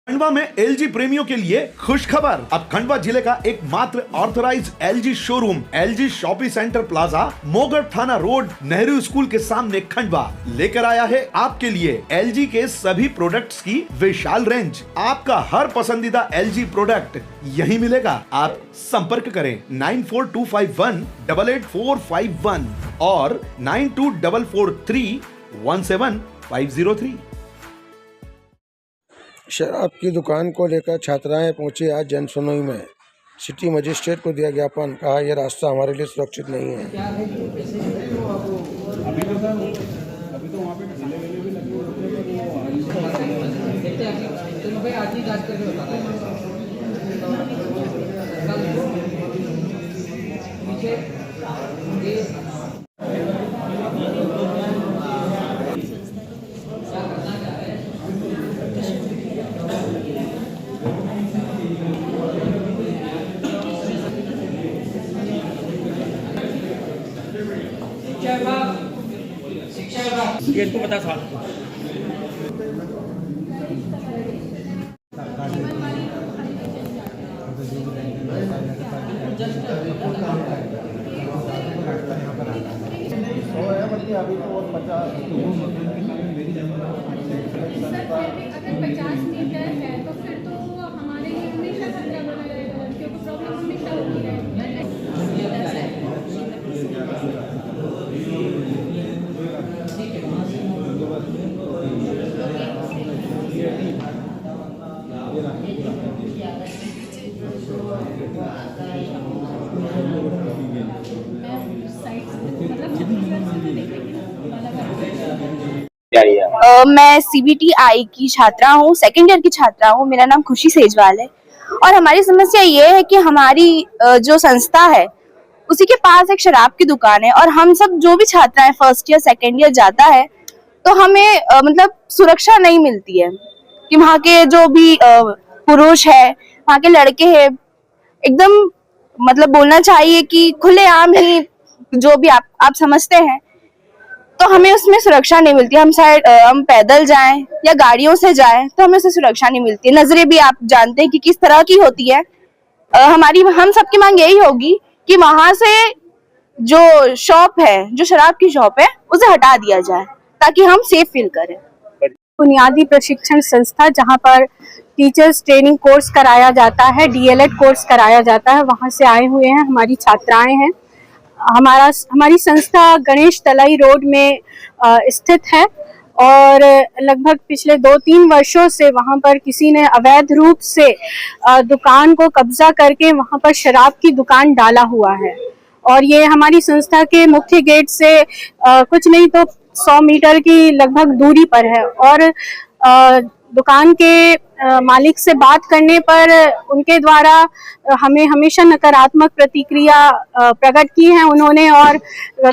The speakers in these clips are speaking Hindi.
खंडवा में एलजी प्रेमियों के लिए खुश खबर। अब खंडवा जिले का एकमात्र authorised LG showroom LG shopping centre plaza Mogarh थाना रोड नेहरू स्कूल के सामने खंडवा लेकर आया है आपके लिए एलजी के सभी प्रोडक्ट्स की विशाल रेंज। आपका हर पसंदीदा एलजी प्रोडक्ट यही मिलेगा। आप संपर्क करें 9425188451 और 9244317503। शराब की दुकान को लेकर छात्राएं पहुंची आज जन सुनवाई में। सिटी मजिस्ट्रेट को दिया ज्ञापन, कहा यह रास्ता हमारे लिए सुरक्षित नहीं है। ये इनको बता साल अभी तो 50 मीटर है तो फिर तो हमारे लिए हमेशा खतरा बना रहेगा, क्योंकि प्रॉब्लम हमेशा होती है। मैं CBTI की छात्रा हूँ, सेकेंड ईयर की छात्रा हूँ। मेरा नाम खुशी सेजवाल है और हमारी समस्या ये है कि हमारी जो संस्था है उसी के पास एक शराब की दुकान है और हम सब जो भी छात्राएं फर्स्ट ईयर सेकेंड ईयर जाता है तो हमें मतलब सुरक्षा नहीं मिलती है कि वहाँ के जो भी पुरुष है, वहाँ के लड़के हैं, एकदम मतलब बोलना चाहिए कि खुलेआम ही जो भी आप समझते हैं, तो हमें उसमें सुरक्षा नहीं मिलती। हम पैदल जाएं या गाड़ियों से जाएं तो हमें उससे सुरक्षा नहीं मिलती। नजरें भी आप जानते हैं कि किस तरह की होती है। हम सबकी मांग यही होगी कि वहां से जो शॉप है, जो शराब की शॉप है, उसे हटा दिया जाए ताकि हम सेफ फील करें। बुनियादी प्रशिक्षण संस्था जहां पर टीचर्स ट्रेनिंग कोर्स कराया जाता है, DLED कोर्स कराया जाता है, वहां से आए हुए हैं हमारी छात्राएं हैं। हमारी संस्था गणेश तलाई रोड में स्थित है और लगभग पिछले 2-3 वर्षों से वहां पर किसी ने अवैध रूप से दुकान को कब्जा करके वहां पर शराब की दुकान डाला हुआ है और ये हमारी संस्था के मुख्य गेट से कुछ नहीं तो 100 मीटर की लगभग दूरी पर है और दुकान के मालिक से बात करने पर उनके द्वारा हमें हमेशा नकारात्मक प्रतिक्रिया प्रकट की है उन्होंने, और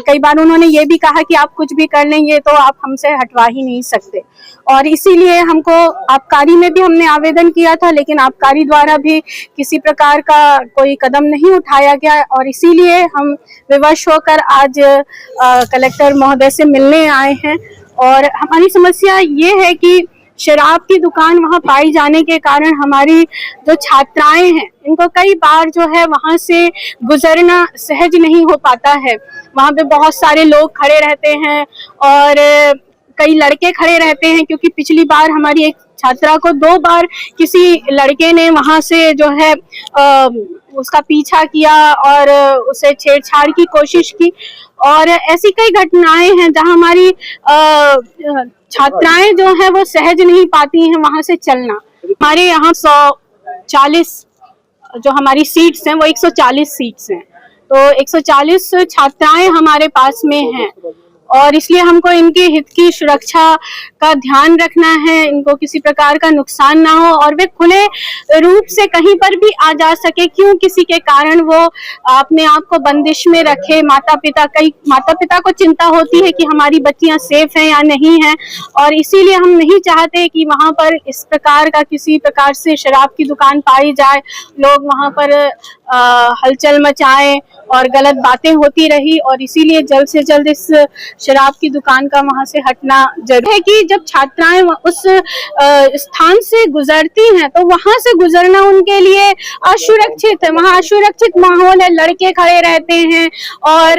कई बार उन्होंने ये भी कहा कि आप कुछ भी कर लें, ये तो आप हमसे हटवा ही नहीं सकते। और इसीलिए हमको आबकारी में भी हमने आवेदन किया था, लेकिन आबकारी द्वारा भी किसी प्रकार का कोई कदम नहीं उठाया गया और इसीलिए हम विवश होकर आज कलेक्टर महोदय से मिलने आए हैं। और हमारी समस्या ये है कि शराब की दुकान वहां पाई जाने के कारण हमारी जो छात्राएं हैं इनको कई बार जो है वहां से गुजरना सहज नहीं हो पाता है। वहां पे बहुत सारे लोग खड़े रहते हैं और कई लड़के खड़े रहते हैं, क्योंकि पिछली बार हमारी एक छात्रा को 2 बार किसी लड़के ने वहां से जो है उसका पीछा किया और उसे छेड़छाड़ की कोशिश की और ऐसी कई घटनाएं हैं जहां हमारी छात्राएं जो है वो सहज नहीं पाती हैं वहां से चलना। हमारे यहाँ 140 जो हमारी सीट्स हैं वो 140 सीट्स हैं, तो 140 छात्राएं हमारे पास में हैं और इसलिए हमको इनके हित की सुरक्षा का ध्यान रखना है, इनको किसी प्रकार का नुकसान ना हो और वे खुले रूप से कहीं पर भी आ जा सके। क्यों किसी के कारण वो अपने आप को बंदिश में रखे। माता पिता को चिंता होती है कि हमारी बच्चियां सेफ हैं या नहीं हैं और इसीलिए हम नहीं चाहते कि वहां पर इस प्रकार का किसी प्रकार से शराब की दुकान पाई जाए, लोग वहां पर हलचल मचाएं और गलत बातें होती रही और इसीलिए जल्द से जल्द इस शराब की दुकान का वहां से हटना जरूरी है कि जब छात्राएं उस स्थान से गुजरती हैं तो वहां से गुजरना उनके लिए असुरक्षित है। वहां असुरक्षित माहौल है, लड़के खड़े रहते हैं और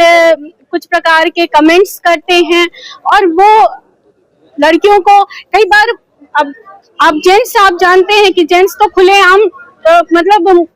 कुछ प्रकार के कमेंट्स करते हैं और वो लड़कियों को कई बार अब जेंट्स आप जानते हैं कि जेंट्स तो खुलेआम मतलब